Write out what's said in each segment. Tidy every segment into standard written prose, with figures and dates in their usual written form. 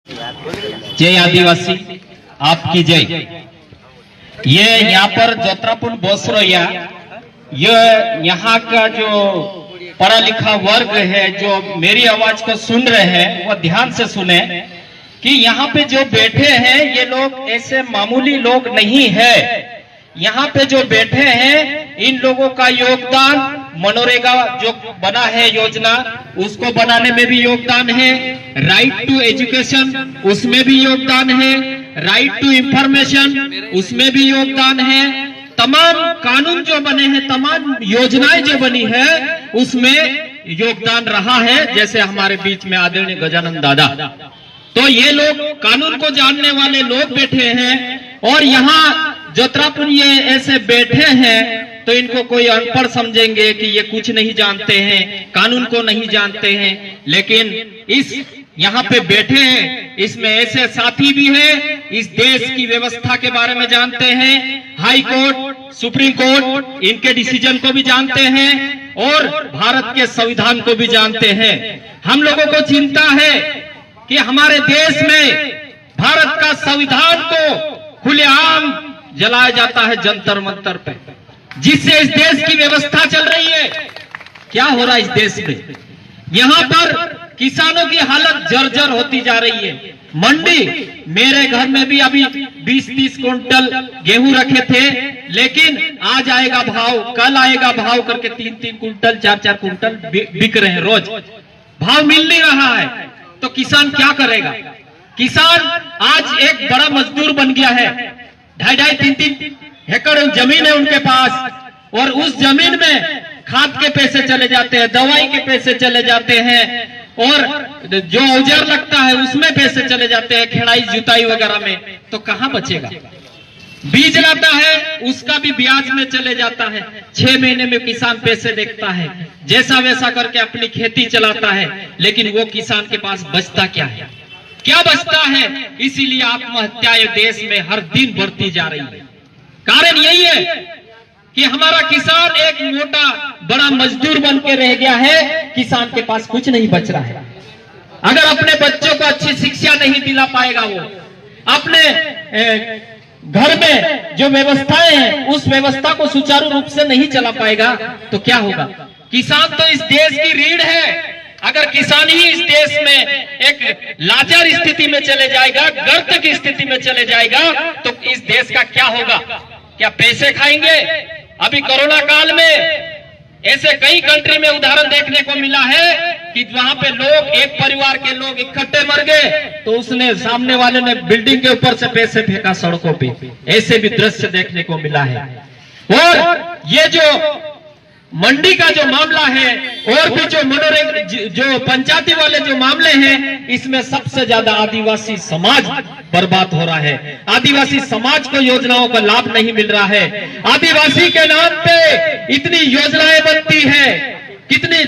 जय आदिवासी, आपकी जय। ये यहाँ पर जोत्रापुर बोसरोया, ये यहाँ का जो पढ़ा लिखा वर्ग है जो मेरी आवाज को सुन रहे हैं वो ध्यान से सुने कि यहाँ पे जो बैठे हैं ये लोग ऐसे मामूली लोग नहीं है। यहाँ पे जो बैठे हैं इन लोगों का योगदान मनरेगा जो बना है योजना उसको बनाने में भी योगदान है, राइट टू एजुकेशन उसमें भी योगदान है, राइट टू इंफॉर्मेशन उसमें भी योगदान है, तमाम कानून जो बने हैं तमाम योजनाएं जो बनी है उसमें योगदान रहा है। जैसे हमारे बीच में आदरणीय गजानन दादा, तो ये लोग कानून को जानने वाले लोग बैठे हैं और यहाँ जोत्रापुर ये ऐसे बैठे हैं तो इनको कोई अनपढ़ समझेंगे कि ये कुछ नहीं जानते हैं, कानून को नहीं जानते हैं। लेकिन इस यहाँ पे बैठे हैं इसमें ऐसे साथी भी हैं इस देश की व्यवस्था के बारे में जानते हैं, हाई कोर्ट सुप्रीम कोर्ट इनके डिसीजन को भी जानते हैं और भारत के संविधान को भी जानते हैं। हम लोगों को चिंता है कि हमारे देश में भारत का संविधान को खुलेआम जलाया जाता है जंतर मंतर पे, जिससे इस देश की व्यवस्था चल रही है। क्या हो रहा है इस देश में? यहाँ पर किसानों की हालत जर्जर होती जा रही है। मंडी मेरे घर में भी अभी 20-30 कुंटल गेहूं रखे थे, लेकिन आज आएगा भाव, कल आएगा भाव करके 3-3 कुंटल 4-4 कुंटल बिक रहे हैं रोज। भाव मिल नहीं रहा है तो किसान क्या करेगा? किसान आज एक बड़ा मजदूर बन गया है। 2.5-3 एकड़ जमीन है उनके पास और उस जमीन में खाद के पैसे चले जाते हैं, दवाई के पैसे चले जाते हैं और जो औजार लगता है उसमें पैसे चले जाते हैं, खेड़ाई जुताई वगैरह में। तो कहां बचेगा? बीज लाता है उसका भी ब्याज में चले जाता है। 6 महीने में किसान पैसे देखता है, जैसा वैसा करके अपनी खेती चलाता है, लेकिन वो किसान के पास बचता क्या है? क्या बचता है? इसीलिए आत्महत्याएं देश में हर दिन बढ़ती जा रही है। कारण यही है कि हमारा किसान एक मोटा बड़ा मजदूर बन के रह गया है, किसान के पास कुछ नहीं बच रहा है। अगर अपने बच्चों को अच्छी शिक्षा नहीं दिला पाएगा, वो अपने घर में जो व्यवस्थाएं हैं उस व्यवस्था को सुचारू रूप से नहीं चला पाएगा तो क्या होगा? किसान तो इस देश की रीढ़ है। अगर किसान ही इस देश में एक लाचार स्थिति में चले जाएगा, गर्त की स्थिति में चले जाएगा तो इस देश का क्या होगा? क्या पैसे खाएंगे? अभी कोरोना काल में ऐसे कई कंट्री में उदाहरण देखने को मिला है कि वहां पे लोग, एक परिवार के लोग इकट्ठे मर गए तो उसने सामने वाले ने बिल्डिंग के ऊपर से पैसे फेंका सड़कों पे। ऐसे भी दृश्य देखने को मिला है। और ये जो मंडी का जो मामला है और भी जो मनोरंजन जो पंचायती वाले जो मामले हैं, इसमें सबसे ज्यादा आदिवासी समाज बर्बाद हो रहा है। आदिवासी समाज को योजनाओं का लाभ नहीं मिल रहा है। आदिवासी के नाम पे इतनी योजनाएं बनती है, कितनी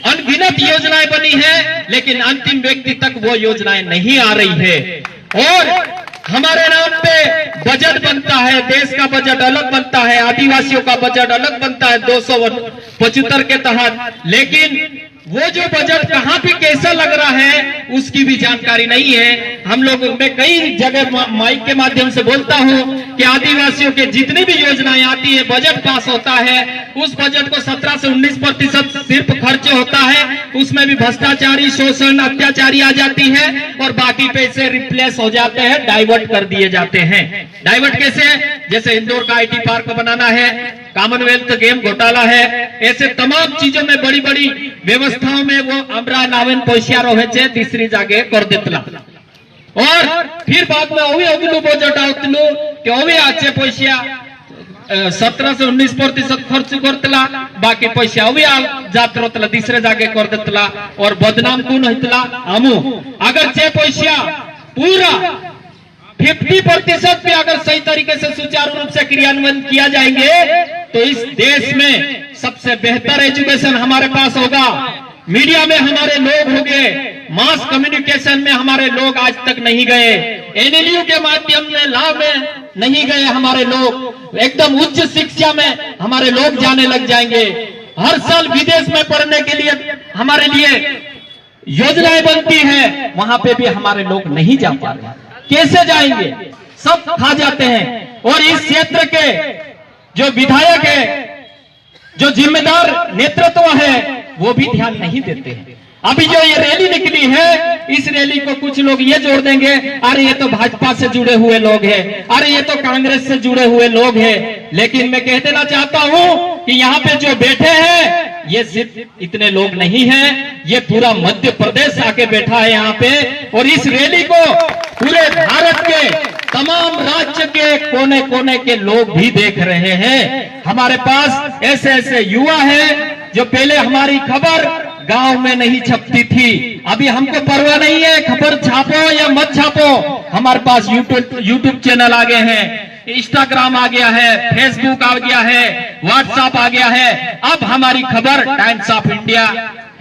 अनगिनत योजनाएं बनी है, लेकिन अंतिम व्यक्ति तक वो योजनाएं नहीं आ रही है। और हमारे नाम पे बजट बनता है, देश का बजट अलग बनता है, आदिवासियों का बजट अलग बनता है 275 के तहत, लेकिन वो जो बजट कहाँ पे कैसा लग रहा है उसकी भी जानकारी नहीं है। हम लोग, मैं कई जगह माइक के माध्यम से बोलता हूँ कि आदिवासियों के जितनी भी योजनाएं आती है, बजट पास होता है, उस बजट को 17 से 19% सिर्फ खर्च होता है, उसमें भी भ्रष्टाचारी, शोषण, अत्याचारी आ जाती है और बाकी पैसे रिप्लेस हो जाते हैं, डाइवर्ट कर दिए जाते हैं। डाइवर्ट कैसे? जैसे इंदौर का IT पार्क बनाना है, कॉमनवेल्थ गेम घोटाला है, ऐसे तमाम चीजों में बड़ी बड़ी व्यवस्थाओं में वो अमरा नावेन पैसा रहे छे, तीसरी जगह कर देतला और फिर बाद में ओवी अगलू बजट आवतलू कि ओवी आछे पैसा 17 से 19% खर्च करतला, बाकी पैसा ओवी जात रहतला, तीसरे जगह कर देतला और बदनाम कौन होतला? हमू। अगर छे पैसा पूरा 50% भी अगर सही तरीके से सुचारू रूप से क्रियान्वयन किया जाएंगे तो इस देश में सबसे बेहतर एजुकेशन हमारे पास होगा। मीडिया में हमारे लोग हो गए, मास कम्युनिकेशन में हमारे लोग आज तक नहीं गए, NLU के माध्यम में लाभ में नहीं गए हमारे लोग, एकदम उच्च शिक्षा में हमारे लोग जाने लग जाएंगे। हर साल विदेश में पढ़ने के लिए हमारे लिए योजनाएं बनती हैं, वहां पे भी हमारे लोग नहीं जा पा रहे। कैसे जाएंगे? सब खा जाते हैं। और इस क्षेत्र के जो विधायक है, जो जिम्मेदार नेतृत्व है, वो भी ध्यान नहीं देते हैं। अभी जो ये रैली निकली है, इस रैली को कुछ लोग ये जोड़ देंगे, अरे ये तो भाजपा से जुड़े हुए लोग हैं, अरे ये तो कांग्रेस से जुड़े हुए लोग हैं। लेकिन मैं कह देना चाहता हूं कि यहाँ पे जो बैठे हैं, ये सिर्फ इतने लोग नहीं हैं, ये पूरा मध्य प्रदेश आके बैठा है यहाँ पे। और इस रैली को पूरे भारत के तमाम राज्य के कोने कोने के लोग भी देख रहे हैं। हमारे पास ऐसे ऐसे युवा हैं जो पहले हमारी खबर गांव में नहीं छपती थी, अभी हमको परवाह नहीं है खबर छापो या मत छापो। हमारे पास यूट्यूब चैनल आ गए हैं, इंस्टाग्राम आ गया है, फेसबुक आ गया है, व्हाट्सएप आ गया है। अब हमारी खबर times of India,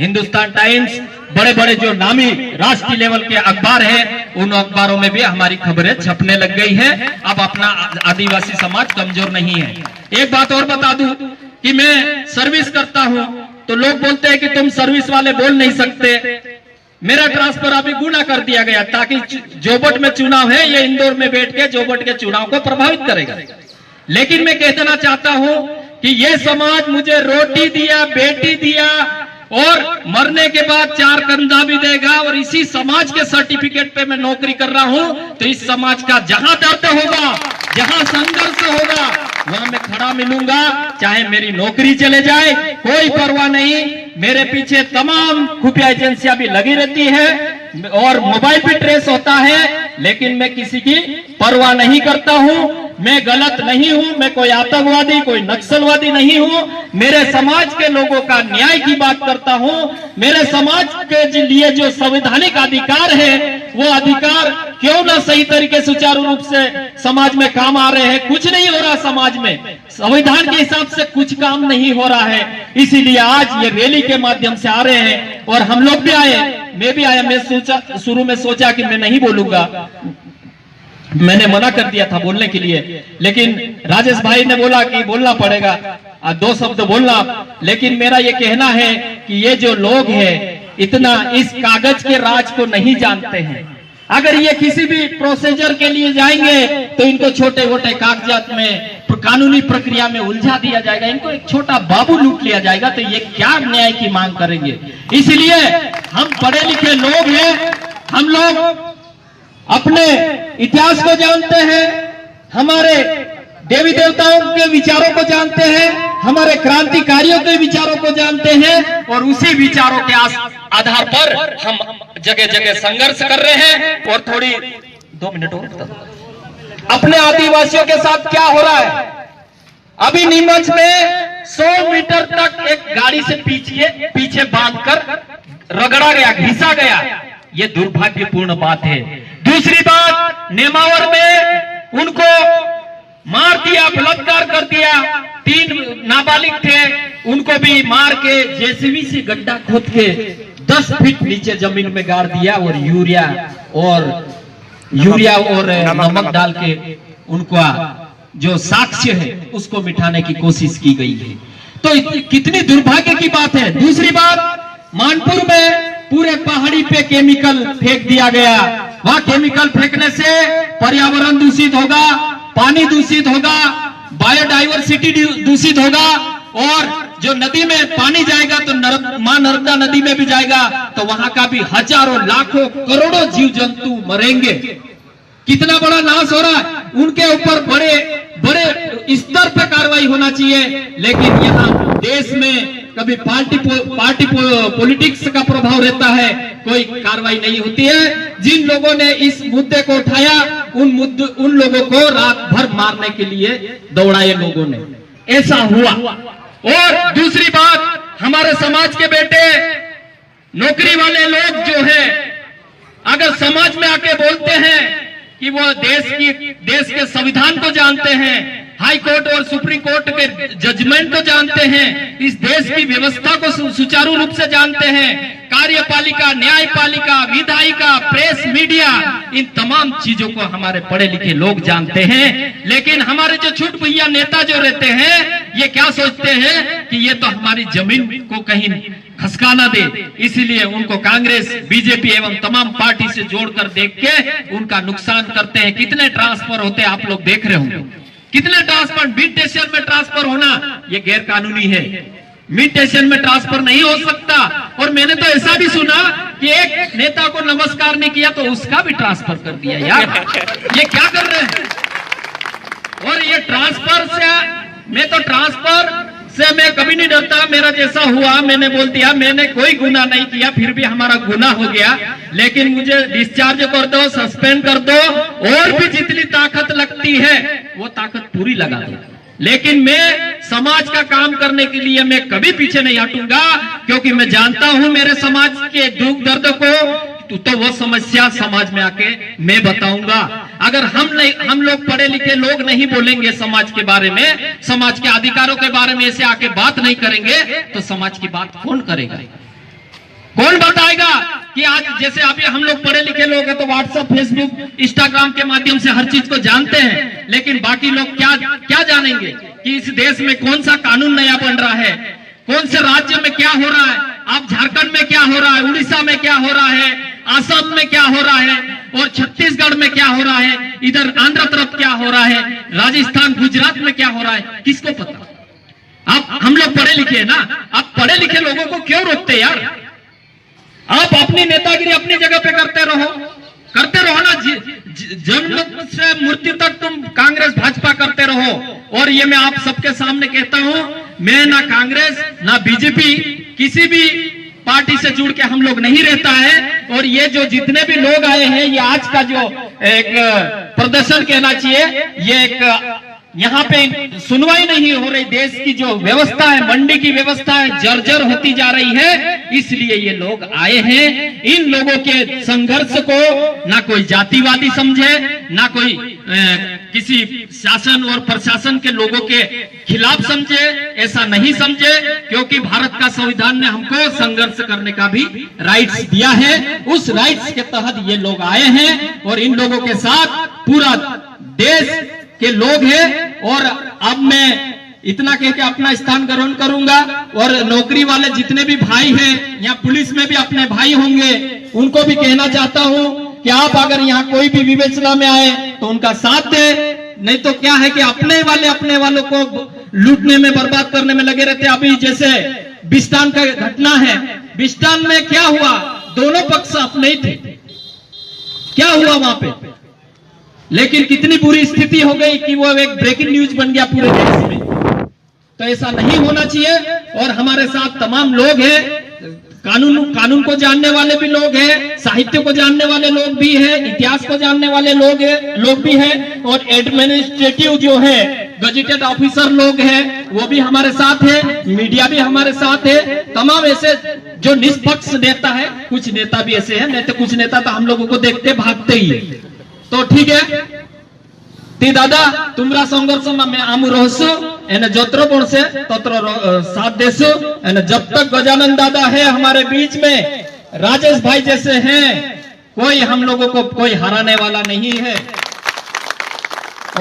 Hindustan times, बड़े बड़े जो नामी राष्ट्रीय लेवल के अखबार हैं, उन अखबारों में भी हमारी खबरें छपने लग गई है। अब अपना आदिवासी समाज कमजोर नहीं है। एक बात और बता दूं कि मैं सर्विस करता हूं, तो लोग बोलते हैं कि तुम सर्विस वाले बोल नहीं सकते। मेरा ट्रांसफर अभी गुना कर दिया गया ताकि जोबट में चुनाव है, ये इंदौर में बैठ के जोबट के चुनाव को प्रभावित करेगा। लेकिन मैं कह देना चाहता हूं कि ये समाज मुझे रोटी दिया, बेटी दिया और मरने के बाद 4 कंधा भी देगा, और इसी समाज के सर्टिफिकेट पे मैं नौकरी कर रहा हूं। तो इस समाज का जहां दर्द होगा, जहां संघर्ष होगा, वहां मैं खड़ा मिलूंगा, चाहे मेरी नौकरी चले जाए, कोई परवाह नहीं। मेरे पीछे तमाम खुफिया एजेंसियां भी लगी रहती है और मोबाइल भी ट्रेस होता है, लेकिन मैं किसी की परवाह नहीं करता हूं। मैं गलत नहीं हूं, मैं कोई आतंकवादी, कोई नक्सलवादी नहीं हूं। मेरे समाज के लोगों का न्याय की बात करता हूं। मेरे समाज के लिए जो संवैधानिक अधिकार है, वो अधिकार क्यों ना सही तरीके सुचारू रूप से समाज में काम आ रहे हैं। कुछ नहीं हो रहा समाज में, संविधान के हिसाब से कुछ काम नहीं हो रहा है। इसीलिए आज ये रैली के माध्यम से आ रहे हैं और हम लोग भी आए, मैं भी आया। मैं शुरू में सोचा कि मैं नहीं बोलूंगा, मैंने मना कर दिया था बोलने के लिए, लेकिन राजेश भाई ने बोला कि बोलना पड़ेगा, 2 शब्द बोलना। लेकिन मेरा ये कहना है कि ये जो लोग हैं इतना इस कागज के राज को नहीं जानते हैं। अगर ये किसी भी प्रोसीजर के लिए जाएंगे तो इनको छोटे मोटे कागजात में कानूनी प्रक्रिया में उलझा दिया जाएगा, इनको एक छोटा बाबू लूट लिया जाएगा, तो ये क्या न्याय की मांग करेंगे। इसलिए हम पढ़े लिखे लोग हैं, हम लोग अपने इतिहास को जानते हैं, हमारे देवी देवताओं के विचारों को जानते हैं, हमारे क्रांतिकारियों के विचारों को जानते हैं, और उसी विचारों के आधार पर हम जगह जगह संघर्ष कर रहे हैं। और थोड़ी 2 मिनट और, अपने आदिवासियों के साथ क्या हो रहा है, अभी नीमच में 100 मीटर तक एक गाड़ी से पीछे बांधकर रगड़ा गया, घिसा गया, ये दुर्भाग्यपूर्ण बात है। दूसरी बात, नेमावर में उनको मार दिया, बलात्कार कर दिया, 3 नाबालिग थे, उनको भी मार के जेसीबी से गड्ढा खोद के 10 फीट नीचे जमीन में गाड़ दिया, और यूरिया और नमक डाल के उनका जो साक्ष्य है उसको मिटाने की कोशिश की गई है। तो कितनी दुर्भाग्य की बात है। दूसरी बात, मानपुर में पूरे पहाड़ी पे केमिकल फेंक दिया गया। वहां केमिकल फेंकने से पर्यावरण दूषित होगा, पानी दूषित होगा, बायोडाइवर्सिटी दूषित होगा, और जो नदी में पानी जाएगा तो मां नर्मदा नदी में भी जाएगा, तो वहां का भी हजारों लाखों करोड़ों जीव जंतु मरेंगे। कितना बड़ा नाश हो रहा है। उनके ऊपर बड़े बड़े स्तर पर कार्रवाई होना चाहिए, लेकिन यहाँ देश में कभी पार्टी पॉलिटिक्स का प्रभाव रहता है, कोई कार्रवाई नहीं होती है। जिन लोगों ने इस मुद्दे को उठाया, उन लोगों को रात भर मारने के लिए दौड़ाए लोगों ने, ऐसा हुआ। और दूसरी बात, हमारे समाज के बेटे नौकरी वाले लोग जो है, अगर समाज में आके बोलते हैं कि वो देश के संविधान को जानते हैं, हाई कोर्ट और सुप्रीम कोर्ट के जजमेंट को जानते हैं, इस देश की व्यवस्था को सुचारू रूप से जानते हैं, कार्यपालिका, न्यायपालिका, विधायिका, प्रेस, मीडिया, इन तमाम चीजों को हमारे पढ़े लिखे लोग जानते हैं। लेकिन हमारे जो छुट भैया नेता जो रहते हैं, ये क्या सोचते हैं कि ये तो हमारी जमीन को कहीं खसकाना दे, इसीलिए उनको कांग्रेस, बीजेपी एवं तमाम पार्टी से जोड़कर देख के उनका नुकसान करते हैं। कितने ट्रांसफर होते हैं आप लोग देख रहे होंगे, कितने ट्रांसफर। मिड स्टेशन में ट्रांसफर होना ये गैर कानूनी है, मिड स्टेशन में ट्रांसफर नहीं हो सकता। और मैंने तो ऐसा भी सुना कि एक नेता को नमस्कार नहीं किया तो उसका भी ट्रांसफर कर दिया। यार ये क्या कर रहे हैं। और ये ट्रांसफर से, मैं तो ट्रांसफर से मैं कभी नहीं डरता। मेरा जैसा हुआ मैंने बोल दिया, मैंने कोई गुनाह नहीं किया, फिर भी हमारा गुनाह हो गया, लेकिन मुझे डिस्चार्ज कर दो, सस्पेंड कर दो, और भी जितनी ताकत लगती है वो ताकत पूरी लगा दो। लेकिन मैं समाज का काम करने के लिए मैं कभी पीछे नहीं हटूंगा, क्योंकि मैं जानता हूं मेरे समाज के दुख दर्द को, तो वो समस्या समाज में आके मैं बताऊंगा। अगर हम लोग पढ़े लिखे लोग नहीं बोलेंगे समाज के बारे में, समाज के अधिकारों के बारे में ऐसे आके बात नहीं करेंगे, तो समाज की बात कौन करेगा, कौन बताएगा। कि आज जैसे अभी हम लोग पढ़े लिखे लोग हैं तो व्हाट्सएप, फेसबुक, इंस्टाग्राम के माध्यम से हर चीज को जानते हैं, लेकिन बाकी लोग क्या जानेंगे कि इस देश में कौन सा कानून नया बन रहा है, कौन से राज्य में क्या हो रहा है, आप झारखंड में क्या हो रहा है, उड़ीसा में क्या हो रहा है, असम में क्या हो रहा है, और छत्तीसगढ़ में क्या हो रहा है, इधर आंध्र तरफ क्या हो रहा है, राजस्थान, गुजरात में क्या हो रहा है, किसको पता। आप हम लोग पढ़े लिखे हैं ना, आप पढ़े लिखे लोगों को क्यों रोकते यार। आप अपनी नेतागिरी अपनी जगह पे करते रहो ना। जन्म से मृत्यु तक तुम कांग्रेस भाजपा करते रहो। और ये मैं आप सबके सामने कहता हूं, मैं ना कांग्रेस ना बीजेपी किसी भी पार्टी से जुड़ के हम लोग नहीं रहता है। और ये जो जितने भी लोग आए हैं, ये आज का जो एक प्रदर्शन कहना चाहिए, ये एक यहाँ पे सुनवाई नहीं हो रही, देश की जो व्यवस्था है, मंडी की व्यवस्था है, जर्जर होती जा रही है, इसलिए ये लोग आए हैं। इन लोगों के संघर्ष को ना कोई जातिवादी समझे, ना कोई किसी शासन और प्रशासन के लोगों के खिलाफ समझे, ऐसा नहीं समझे, क्योंकि भारत का संविधान ने हमको संघर्ष करने का भी राइट्स दिया है। उस राइट्स के तहत ये लोग आए हैं और इन लोगों के साथ पूरा देश के लोग हैं। और अब मैं इतना कह के अपना स्थान ग्रहण करूंगा। और नौकरी वाले जितने भी भाई हैं, यहाँ पुलिस में भी अपने भाई होंगे, उनको भी कहना चाहता हूं कि आप अगर यहाँ कोई भी विवेचना में आए तो उनका साथ दे, नहीं तो क्या है कि अपने वालों को लूटने में, बर्बाद करने में लगे रहते। अभी जैसे बिस्टान का घटना है, बिस्टान में क्या हुआ, दोनों पक्ष अपने ही थे, क्या हुआ वहां पे, लेकिन कितनी बुरी स्थिति हो गई कि वो एक ब्रेकिंग न्यूज बन गया पूरे देश में। तो ऐसा नहीं होना चाहिए। और हमारे साथ तमाम लोग हैं, कानून को जानने वाले भी लोग हैं, साहित्य को जानने वाले लोग भी हैं, इतिहास को जानने वाले लोग भी हैं, और एडमिनिस्ट्रेटिव जो है, गजेटेड ऑफिसर लोग हैं, वो भी हमारे साथ है, मीडिया भी हमारे साथ है। तमाम ऐसे जो निष्पक्ष नेता है, कुछ नेता भी ऐसे हैं, नहीं तो कुछ नेता तो हम लोगों को देखते भागते ही। तो ठीक है ती दादा, तुमरा संघर्ष में आमु रहसु, एने जोत्रो पण से तोत्रो साथ देसु। एने जब तक गजानन दादा है हमारे बीच में, राजेश भाई जैसे हैं, कोई हम लोगों को कोई हराने वाला नहीं है।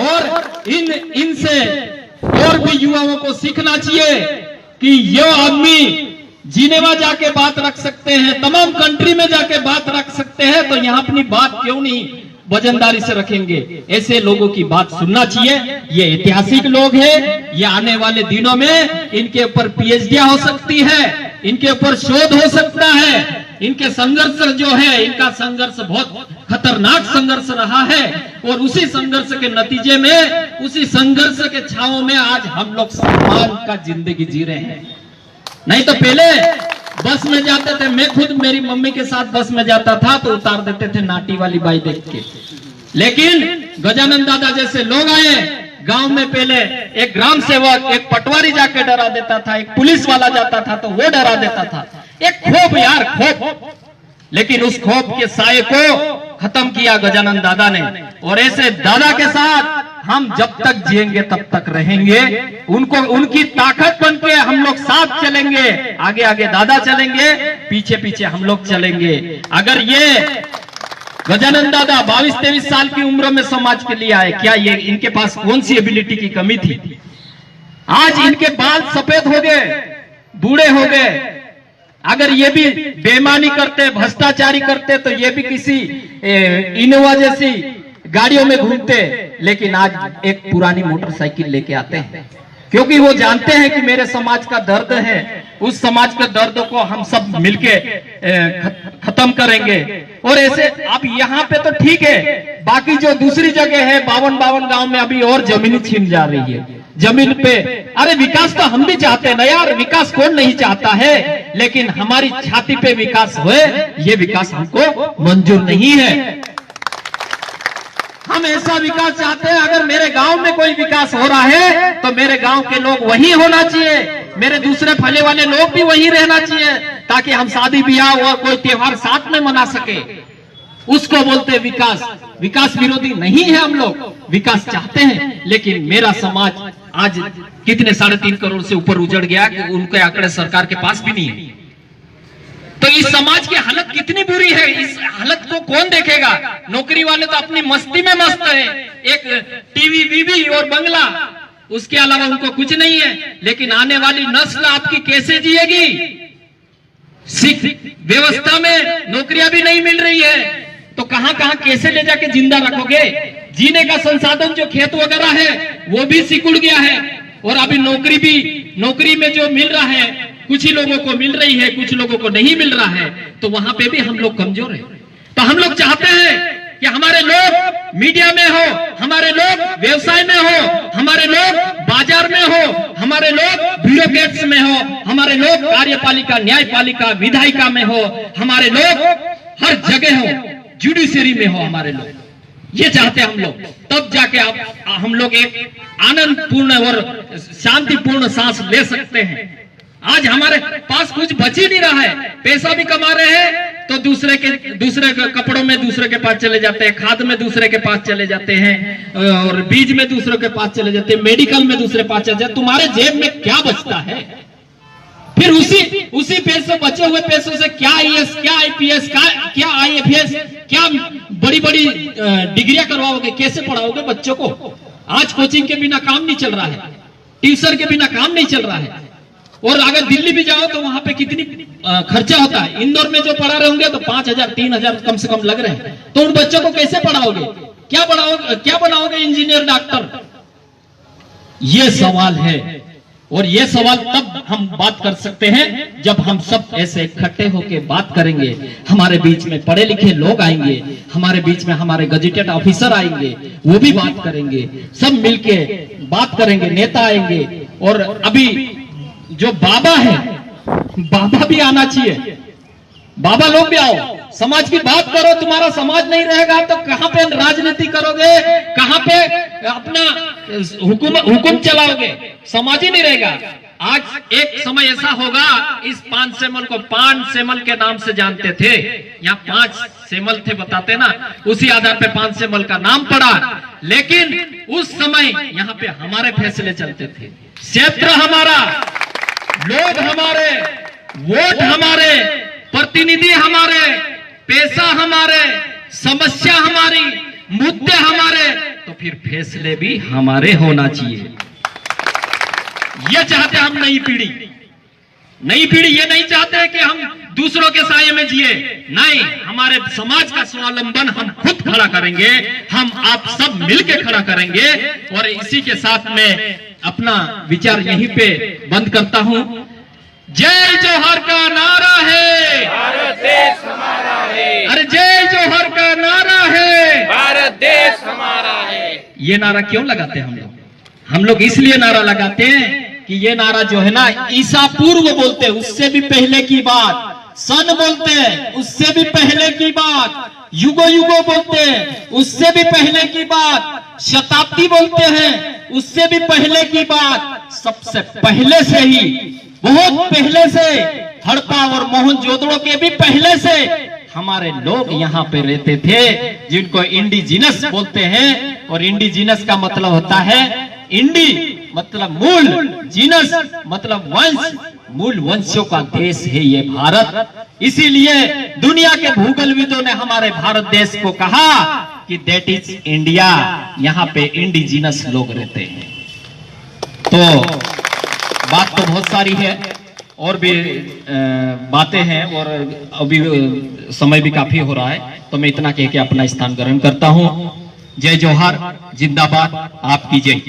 और इनसे और भी युवाओं को सीखना चाहिए कि ये आदमी जिनेवा जाके बात रख सकते हैं, तमाम कंट्री में जाके बात रख सकते हैं, तो यहाँ अपनी बात क्यों नहीं वजनदारी से रखेंगे। ऐसे लोगों की बात सुनना चाहिए। ये ऐतिहासिक लोग हैं, ये आने वाले दिनों में इनके ऊपर पीएचडी हो सकती है, इनके ऊपर शोध हो सकता है। इनके संघर्ष जो है, इनका संघर्ष बहुत खतरनाक संघर्ष रहा है, और उसी संघर्ष के नतीजे में, उसी संघर्ष के छांव में आज हम लोग सम्मान का जिंदगी जी रहे हैं। नहीं तो पहले बस में जाते थे, मैं खुद मेरी मम्मी के साथ बस में जाता था तो उतार देते थे नाटी वाली बाई देख के। लेकिन गजानन दादा जैसे लोग आए, गांव में पहले एक ग्राम सेवक, एक पटवारी जाके डरा देता था, एक पुलिस वाला जाता था तो वो डरा देता था। एक खौफ यार, खौफ। लेकिन उस खौफ के साये को खत्म किया गजानन दादा ने। और ऐसे दादा के साथ हम जब तक जिएंगे तब तक रहेंगे। उनको, उनकी ताकत बन के हम लोग साथ चलेंगे, आगे आगे दादा चलेंगे, पीछे पीछे हम लोग चलेंगे। अगर ये गजानन दादा 22-23 साल की उम्र में समाज के लिए आए, क्या ये इनके पास कौन सी एबिलिटी की कमी थी? आज इनके बाल सफेद हो गए, बूढ़े हो गए। अगर ये भी बेईमानी करते, भ्रष्टाचारी करते, तो ये भी किसी इनोवा जैसी गाड़ियों में घूमते, लेकिन आज एक पुरानी मोटरसाइकिल लेके आते हैं, क्योंकि वो जानते हैं कि मेरे समाज का दर्द है, उस समाज के दर्द को हम सब मिलके खत्म करेंगे। और ऐसे अब यहाँ पे तो ठीक है, बाकी जो दूसरी जगह है 52 गांव में अभी और जमीन छीन जा रही है। जमीन पे अरे विकास तो हम भी चाहते हैं ना यार, विकास कौन नहीं चाहता है, लेकिन हमारी छाती पे विकास हुए, ये विकास हमको मंजूर नहीं है। हम ऐसा विकास चाहते हैं, अगर मेरे गांव में कोई विकास हो रहा है तो मेरे गांव के लोग वहीं होना चाहिए, मेरे दूसरे फले वाले लोग भी वहीं रहना चाहिए, ताकि हम शादी ब्याह और कोई त्योहार साथ में मना सके। उसको बोलते हैं विकास। विकास विरोधी नहीं है हम लोग, विकास चाहते हैं, लेकिन मेरा समाज आज कितने 3.5 करोड़ से ऊपर उजड़ गया कि उनके आंकड़े सरकार के पास भी नहीं है। तो इस समाज की हालत कितनी बुरी है, इस हालत को कौन देखेगा? नौकरी वाले तो अपनी मस्ती में मस्त है, एक टीवी बीवी और बंगला, उसके अलावा उनको कुछ नहीं है। लेकिन आने वाली नस्ल आपकी कैसे जिएगी? शिक्षा व्यवस्था में नौकरियां भी नहीं मिल रही है, तो कहां कहां कैसे ले जाके जिंदा रखोगे? जीने का संसाधन जो खेत वगैरह है वो भी सिकुड़ गया है, और अभी नौकरी में जो मिल रहा है कुछ ही लोगों को मिल रही है, कुछ लोगों को नहीं मिल रहा है, तो वहां पे भी हम लोग कमजोर हैं। तो हम लोग चाहते हैं कि हमारे लोग मीडिया में हो, हमारे लोग व्यवसाय में हो, हमारे लोग बाजार में हो, हमारे लोग ब्यूरोक्रेट्स में हो, हमारे लोग कार्यपालिका, न्यायपालिका, विधायिका में हो, हमारे लोग हर जगह हो, जुडिशरी में हो हमारे लोग। ये चाहते हैं हम लोग, तब जाके हम लोग एक आनंदपूर्ण और शांतिपूर्ण सांस ले सकते हैं। आज हमारे पास कुछ बच ही नहीं रहा है, पैसा भी कमा रहे हैं तो दूसरे के कपड़ों में दूसरे के पास चले जाते हैं, खाद में दूसरे के पास चले जाते हैं, और बीज में दूसरे के पास चले जाते हैं, मेडिकल में दूसरे पास चले जाते हैं। तुम्हारे जेब में क्या बचता है? फिर उसी पैसे, बचे हुए पैसों से क्या आईएएस, क्या आईपीएस, क्या आईएफएस, क्या बड़ी बड़ी डिग्रियां करवाओगे? कैसे पढ़ाओगे बच्चों को? आज कोचिंग के बिना काम नहीं चल रहा है, ट्यूशन के बिना काम नहीं चल रहा है। और अगर दिल्ली भी जाओ तो वहां पे कितनी खर्चा होता है। इंदौर में जो पढ़ा रहे होंगे तो 5,000 3,000 कम से कम लग रहे हैं, तो उन बच्चों को कैसे पढ़ाओगे? क्या बनाओगे? Engineer, doctor? ये सवाल है, और ये सवाल तब हम बात कर सकते हैं जब हम सब ऐसे इकट्ठे होकर बात करेंगे। हमारे बीच में पढ़े लिखे लोग आएंगे, हमारे बीच में हमारे गजेटेड ऑफिसर आएंगे, वो भी बात करेंगे, सब मिलके बात करेंगे, नेता आएंगे। और अभी जो बाबा है, बाबा भी आना चाहिए, बाबा लोग भी आओ, समाज की बात करो। तुम्हारा समाज नहीं रहेगा तो कहां पे राजनीति करोगे, कहां पे अपना हुकुम चलाओगे? समाज ही नहीं रहेगा। आज एक समय ऐसा होगा, इस 5 सेमल को पान सेमल के नाम से जानते थे, यहाँ 5 सेमल थे बताते ना, उसी आधार पे 5 सेमल का नाम पड़ा। लेकिन उस समय यहाँ पे हमारे फैसले चलते थे, क्षेत्र हमारा, लोग हमारे, वोट हमारे, प्रतिनिधि हमारे, पैसा हमारे, समस्या हमारी, मुद्दे हमारे, तो फिर फैसले भी हमारे होना चाहिए। ये चाहते हम नई पीढ़ी ये नहीं चाहते कि हम दूसरों के साये में जिए, नहीं, हमारे समाज का स्वावलंबन हम खुद खड़ा करेंगे, हम आप सब मिलके खड़ा करेंगे। और इसी के साथ में अपना विचार यहीं पे बंद करता हूं। जय जोहर का नारा है, भारत देश हमारा है। अरे जय जोहर का नारा है, भारत देश हमारा है। ये नारा क्यों लगाते हैं हम लोग इसलिए नारा लगाते हैं कि ये नारा जो है ना, ईसा पूर्व बोलते हैं, उससे भी पहले की बात, सन बोलते हैं, उससे भी पहले की बात, युगो युगो बोलते हैं, उससे भी पहले की बात, शताब्दी बोलते हैं, उससे भी पहले की बात, सबसे पहले से ही, बहुत पहले से, हड़प्पा और मोहनजोदड़ो के भी पहले से हमारे लोग यहाँ पे रहते थे, जिनको इंडिजिनस बोलते हैं। और इंडिजिनस का मतलब होता है, इंडी मतलब मूल, जीनस मतलब वंश, मूल वंशों का देश है ये भारत। इसीलिए दुनिया के भूगोलविदों ने हमारे भारत देश को कहा कि दैट इज इंडिया, यहाँ पे इंडिजिनस लोग रहते हैं। तो बात तो बहुत सारी है, और भी बातें हैं और अभी समय भी काफी हो रहा है, तो मैं इतना कह के अपना स्थान ग्रहण करता हूं। जय जोहार, जिंदाबाद, आपकी जय।